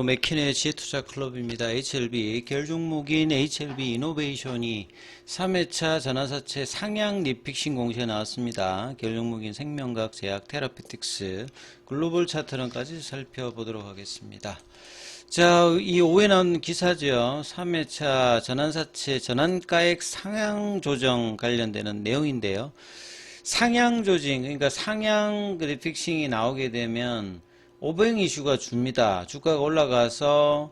맥키네 지투자클럽입니다. HLB 결종목인 HLB 이노베이션이 3회차 전환사채 상향 리픽싱 공시에 나왔습니다. 결종목인 생명과학 제약 테라피틱스 글로벌 차트론까지 살펴보도록 하겠습니다. 자, 이 5회 나온 기사죠. 3회차 전환사채 전환가액 상향 조정 관련되는 내용인데요. 상향 조정, 그러니까 상향 리픽싱이 나오게 되면 오버행 이슈가 줍니다. 주가가 올라가서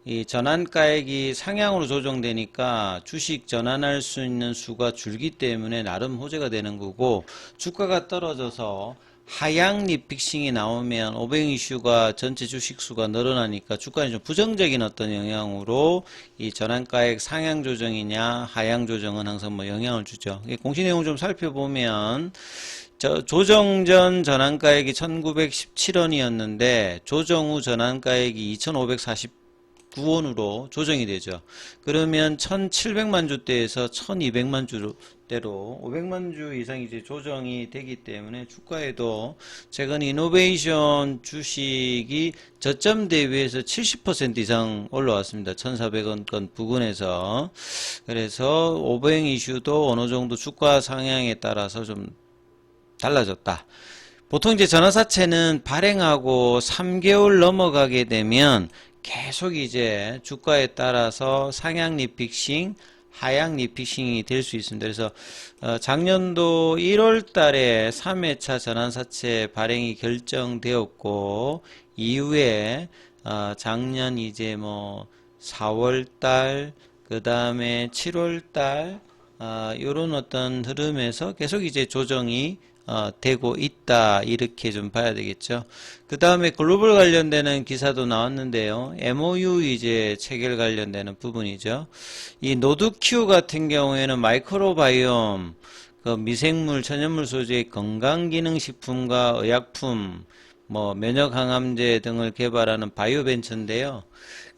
이 전환가액이 상향으로 조정되니까 주식 전환할 수 있는 수가 줄기 때문에 나름 호재가 되는 거고, 주가가 떨어져서 하향 리픽싱이 나오면 오버행 이슈가 전체 주식 수가 늘어나니까 주가에 좀 부정적인 어떤 영향으로 이 전환가액 상향 조정이냐 하향 조정은 항상 뭐 영향을 주죠. 공시 내용 좀 살펴보면 조정 전 전환가액이 1917원이었는데 조정 후 전환가액이 2549원으로 조정이 되죠. 그러면 1700만 주대에서 1200만 주대로 500만 주 이상이 이제 조정이 되기 때문에 주가에도 최근 이노베이션 주식이 저점 대비해서 70% 이상 올라왔습니다. 1400원권 부근에서. 그래서 오버행 이슈도 어느 정도 주가 상향에 따라서 좀 달라졌다. 보통 이제 전환사채는 발행하고 3개월 넘어가게 되면 계속 이제 주가에 따라서 상향 리픽싱, 하향 리픽싱이 될 수 있습니다. 그래서 작년도 1월 달에 3회차 전환사채 발행이 결정되었고, 이후에 작년 이제 뭐 4월 달, 그 다음에 7월 달, 요런 어떤 흐름에서 계속 이제 조정이 되고 있다, 이렇게 좀 봐야 되겠죠. 그 다음에 글로벌 관련되는 기사도 나왔는데요. MOU 이제 체결 관련되는 부분이죠. 이 노드큐 같은 경우에는 마이크로바이옴, 그 미생물, 천연물 소재의 건강기능식품과 의약품, 뭐 면역항암제 등을 개발하는 바이오벤처인데요.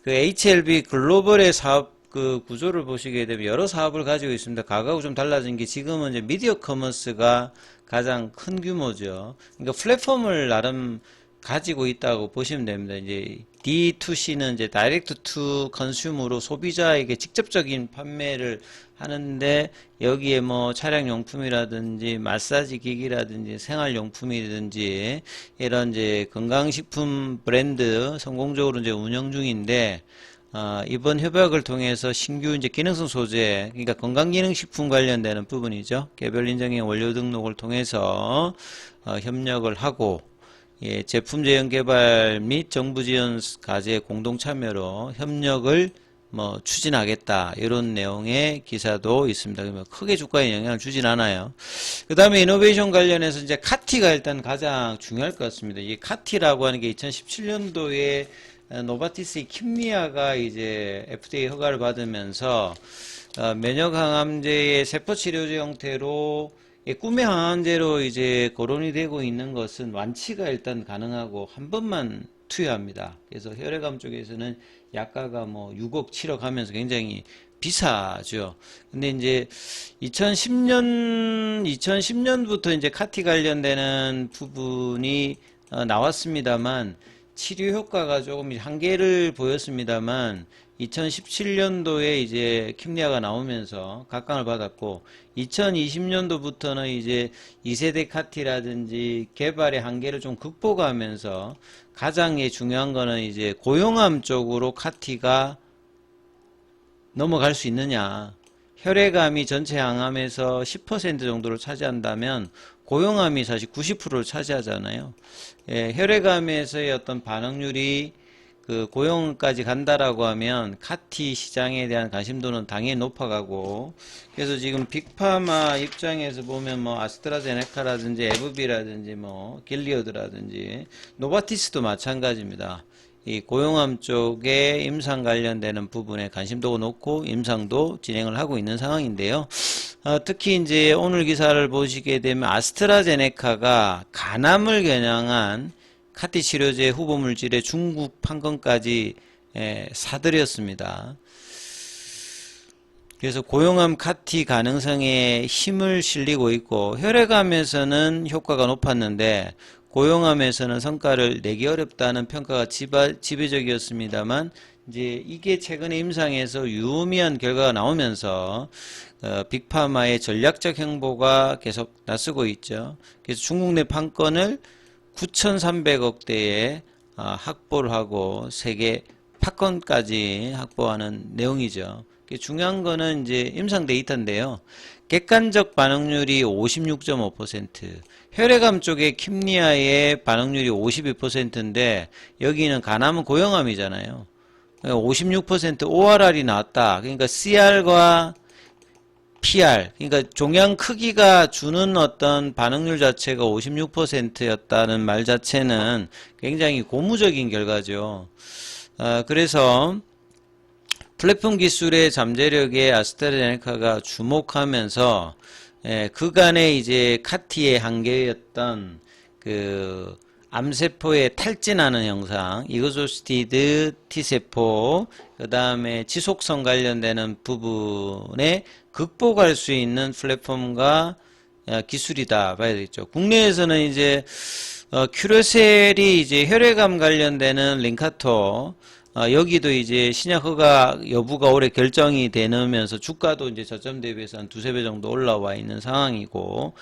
그 HLB 글로벌의 사업 그 구조를 보시게 되면 여러 사업을 가지고 있습니다. 과거하고 좀 달라진 게 지금은 이제 미디어 커머스가 가장 큰 규모죠. 그러니까 플랫폼을 나름 가지고 있다고 보시면 됩니다. 이제 D2C는 이제 다이렉트 투 컨슈머로 소비자에게 직접적인 판매를 하는데, 여기에 뭐 차량용품이라든지 마사지 기기라든지 생활용품이든지 이런 이제 건강식품 브랜드 성공적으로 이제 운영 중인데, 이번 협약을 통해서 신규 이제 기능성 소재, 그러니까 건강기능식품 관련되는 부분이죠. 개별 인증의 원료 등록을 통해서 협력을 하고, 예, 제품 제형 개발 및 정부 지원 과제 공동 참여로 협력을 뭐 추진하겠다, 이런 내용의 기사도 있습니다. 그러면 크게 주가에 영향을 주진 않아요. 그 다음에 이노베이션 관련해서 이제 카티가 일단 가장 중요할 것 같습니다. 이 카티라고 하는 게 2017년도에 노바티스의 킴리아가 이제 FDA 허가를 받으면서 면역항암제의 세포치료제 형태로 꿈의 항암제로 이제 거론이 되고 있는 것은 완치가 일단 가능하고 한 번만 투여합니다. 그래서 혈액암 쪽에서는 약가가 뭐 6억, 7억 하면서 굉장히 비싸죠. 근데 이제 2010년부터 이제 카티 관련되는 부분이 나왔습니다만, 치료 효과가 조금 한계를 보였습니다만 2017년도에 이제 킴리아가 나오면서 각광을 받았고, 2020년도부터는 이제 2세대 카티라든지 개발의 한계를 좀 극복하면서 가장 중요한 거는 이제 고용암 쪽으로 카티가 넘어갈 수 있느냐. 혈액암이 전체 항암에서 10% 정도를 차지한다면 고용암이 사실 90%를 차지하잖아요. 예, 혈액암에서의 어떤 반응률이 그 고용까지 간다라고 하면 카티 시장에 대한 관심도는 당연히 높아가고, 그래서 지금 빅파마 입장에서 보면 뭐 아스트라제네카라든지 에브비라든지 뭐 길리어드라든지 노바티스도 마찬가지입니다. 이 고용암 쪽에 임상 관련되는 부분에 관심도가 높고 임상도 진행을 하고 있는 상황인데요. 특히 이제 오늘 기사를 보시게 되면 아스트라제네카가 간암을 겨냥한 카티 치료제 후보 물질의 중국 판권까지 사들였습니다. 그래서 고용암 카티 가능성에 힘을 실리고 있고, 혈액암에서는 효과가 높았는데 고용함에서는 성과를 내기 어렵다는 평가가 지배적이었습니다만 이제 이게 최근에 임상에서 유의미한 결과가 나오면서 빅파마의 전략적 행보가 계속 나서고 있죠. 그래서 중국 내 판권을 9,300억대에 확보를 하고 세계 판권까지 확보하는 내용이죠. 중요한 거는 이제 임상 데이터인데요. 객관적 반응률이 56.5%, 혈액암 쪽에 킴리아의 반응률이 52%인데 여기는 간암은 고형암이잖아요. 56% ORR이 나왔다. 그러니까 CR과 PR, 그러니까 종양 크기가 주는 어떤 반응률 자체가 56%였다는 말 자체는 굉장히 고무적인 결과죠. 그래서 플랫폼 기술의 잠재력에 아스트라제네카가 주목하면서 그간의 이제 카티의 한계였던 그 암세포에 탈진하는 현상, 이그조스티드 T세포, 그 다음에 지속성 관련되는 부분에 극복할 수 있는 플랫폼과 기술이다 봐야 되겠죠. 국내에서는 이제 큐레셀이 이제 혈액암 관련되는 링카토, 여기도 이제 신약 허가 여부가 올해 결정이 되면서 주가도 이제 저점 대비해서 한 두세 배 정도 올라와 있는 상황이고,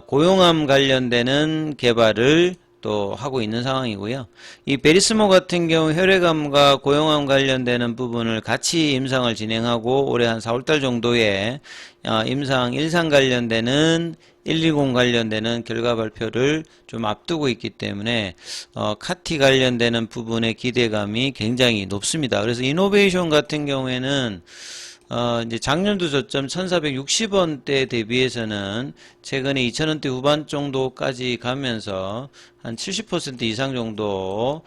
고용암 관련되는 개발을 또 하고 있는 상황이고요. 이 베리스모 같은 경우 혈액암과 고용암 관련되는 부분을 같이 임상을 진행하고 올해 한 4월달 정도에 임상 1상 관련되는 120 관련되는 결과 발표를 좀 앞두고 있기 때문에 카티 관련되는 부분의 기대감이 굉장히 높습니다. 그래서 이노베이션 같은 경우에는 이제 작년도 저점 1460원대 대비해서는 최근에 2000원대 후반 정도까지 가면서 한 70% 이상 정도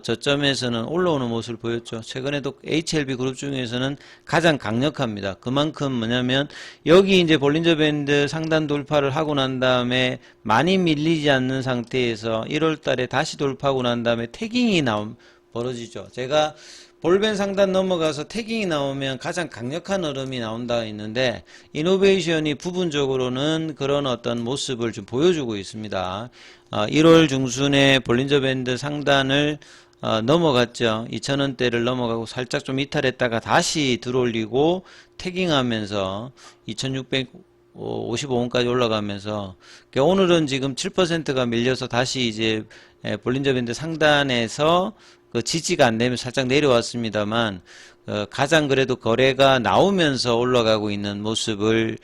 저점에서는 올라오는 모습을 보였죠. 최근에도 HLB 그룹 중에서는 가장 강력합니다. 그만큼 뭐냐면 여기 이제 볼린저 밴드 상단 돌파를 하고 난 다음에 많이 밀리지 않는 상태에서 1월 달에 다시 돌파하고 난 다음에 태깅이 벌어지죠. 제가 볼벤 상단 넘어가서 태깅이 나오면 가장 강력한 흐름이 나온다 했는데 이노베이션이 부분적으로는 그런 어떤 모습을 좀 보여주고 있습니다. 1월 중순에 볼린저 밴드 상단을 넘어갔죠. 2000원대를 넘어가고 살짝 좀 이탈했다가 다시 들어올리고 태깅하면서 2655원까지 올라가면서 오늘은 지금 7%가 밀려서 다시 이제 볼린저 밴드 상단에서 그 지지가 안 되면 살짝 내려왔습니다만 가장 그래도 거래가 나오면서 올라가고 있는 모습을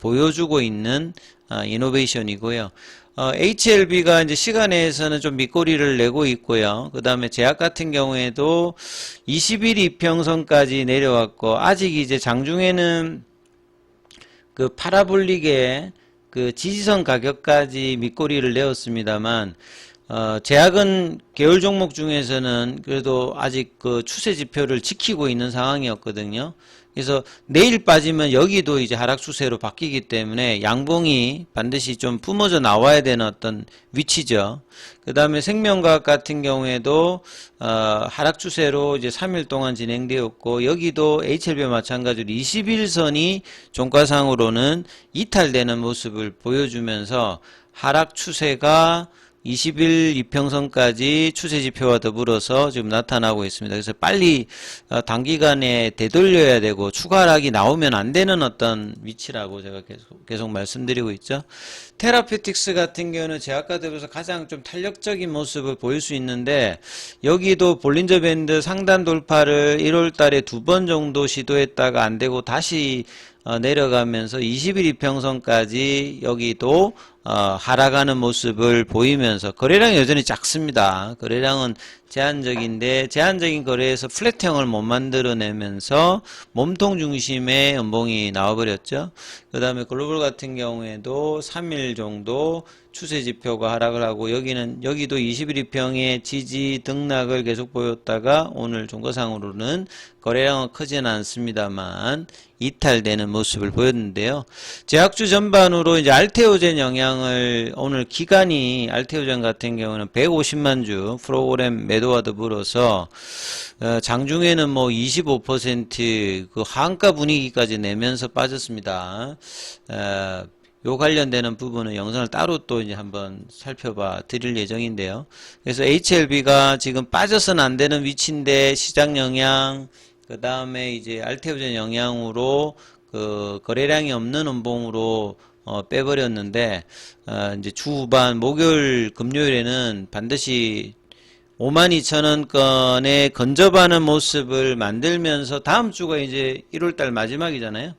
보여주고 있는 이노베이션이고요. HLB가 이제 시간에서는 좀 밑꼬리를 내고 있고요. 그 다음에 제약 같은 경우에도 20일 이평선까지 내려왔고 아직 이제 장중에는 그 파라볼릭의 그 지지선 가격까지 밑꼬리를 내었습니다만 제약은 계열 종목 중에서는 그래도 아직 그 추세 지표를 지키고 있는 상황이었거든요. 그래서 내일 빠지면 여기도 이제 하락 추세로 바뀌기 때문에 양봉이 반드시 좀 뿜어져 나와야 되는 어떤 위치죠. 그 다음에 생명과학 같은 경우에도 하락 추세로 이제 3일 동안 진행되었고 여기도 HLB와 마찬가지로 21선이 종가상으로는 이탈되는 모습을 보여주면서 하락 추세가 20일 이평선까지 추세지표와 더불어서 지금 나타나고 있습니다. 그래서 빨리 단기간에 되돌려야 되고 추가 하락이 나오면 안 되는 어떤 위치라고 제가 계속 말씀드리고 있죠. 테라피틱스 같은 경우는 제약과 더불어서 가장 좀 탄력적인 모습을 보일 수 있는데 여기도 볼린저 밴드 상단 돌파를 1월 달에 2번 정도 시도했다가 안 되고 다시 내려가면서 20일 이평선까지 여기도 하락하는 모습을 보이면서 거래량이 여전히 작습니다. 거래량은 제한적인데 제한적인 거래에서 플랫형을 못 만들어내면서 몸통 중심의 연봉이 나와버렸죠. 그 다음에 글로벌 같은 경우에도 3일 정도 추세 지표가 하락을 하고 여기도 21일 평의 지지 등락을 계속 보였다가 오늘 종가상으로는 거래량은 크지는 않습니다만 이탈되는 모습을 보였는데요. 제약주 전반으로 이제 알테오젠 영향을 오늘 기간이 알테오젠 같은 경우는 150만 주 프로그램 매도와 더불어서 장중에는 뭐 25% 그 하한가 분위기까지 내면서 빠졌습니다. 요 관련되는 부분은 영상을 따로 또 이제 한번 살펴봐 드릴 예정인데요. 그래서 HLB가 지금 빠져서는 안 되는 위치인데 시장 영향, 그 다음에 이제 알테오젠 영향으로 그 거래량이 없는 음봉으로 빼버렸는데, 이제 주 후반 목요일 금요일에는 반드시 52,000원권에 근접하는 모습을 만들면서 다음 주가 이제 1월달 마지막이잖아요.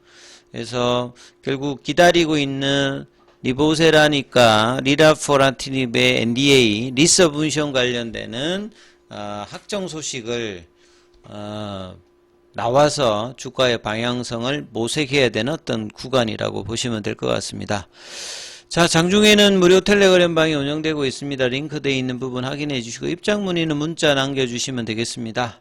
그래서 결국 기다리고 있는 리보세라니까 리라포라티닙의 NDA 리서브션 관련되는 확정 소식을 나와서 주가의 방향성을 모색해야 되는 어떤 구간이라고 보시면 될 것 같습니다. 자, 장중에는 무료 텔레그램방이 운영되고 있습니다. 링크되어 있는 부분 확인해 주시고 입장 문의는 문자 남겨주시면 되겠습니다.